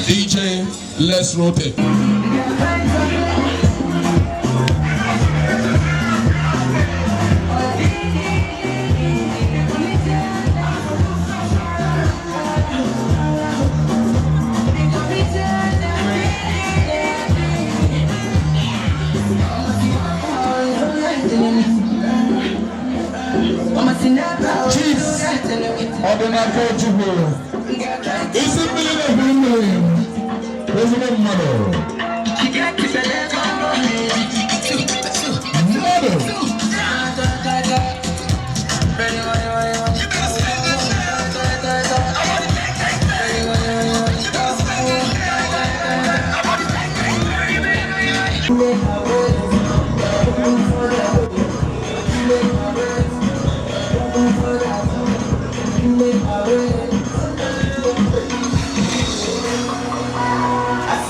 DJ, let's rotate. Chiefs, I do not go to war. It's a million. President Mother.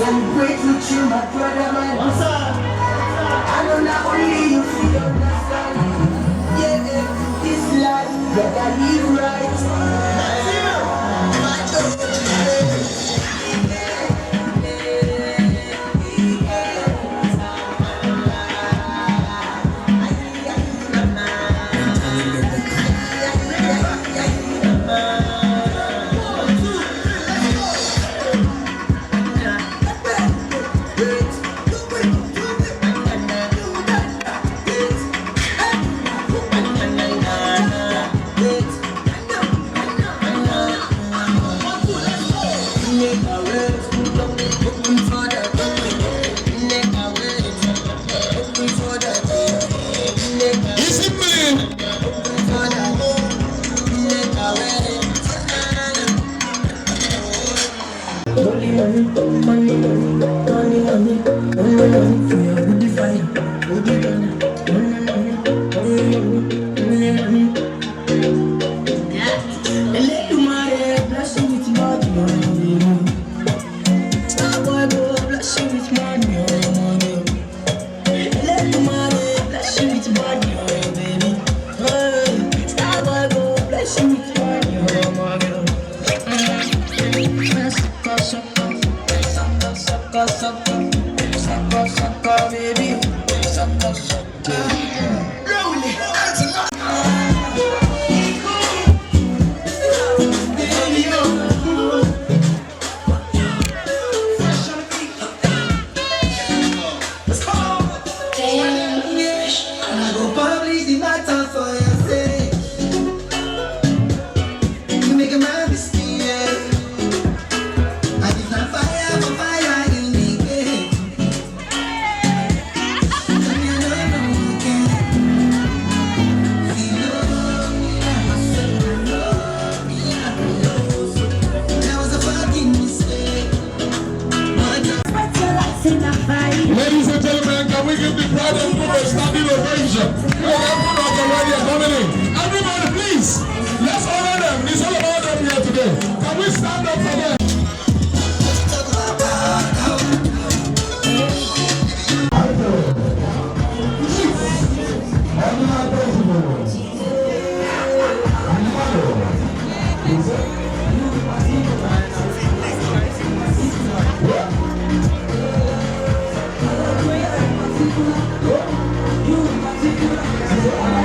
Celebrate with you, my brother, my I know not only you feel understand. Yeah, this life, gotta live right. Ladies and gentlemen, can we give the bride and groom a standing ovation? Everybody, please, let's honor them. It's all about them here today. Can we stand up for them? You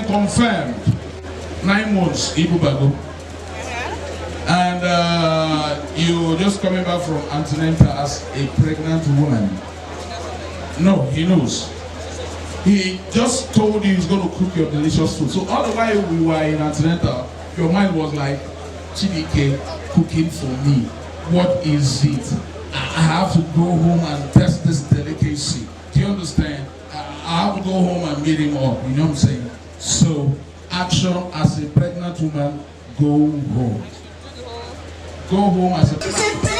Confirmed 9 months, Ibubago. And you're just coming back from antenatal as a pregnant woman. No, he knows. He just told you he's going to cook your delicious food. So all the while we were in antenatal, your mind was like, Chidike cooking for me. What is it? I have to go home and test this delicacy. Do you understand? I have to go home and meet him up. You know what I'm saying? So, action as a pregnant woman, go home. Go home as a pregnant woman.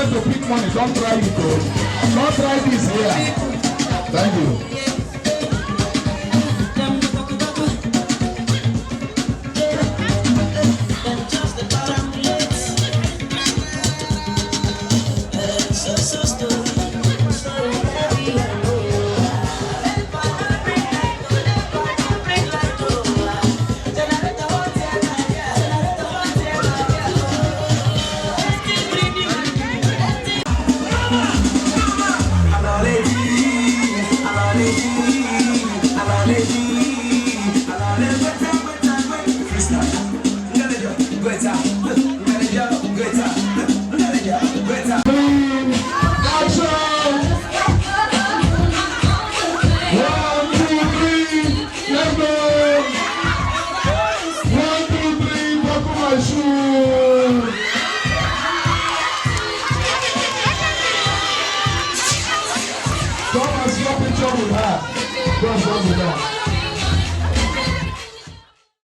To pick money, don't try it, though. Don't try this here. Thank you. Thomas, your picture with her.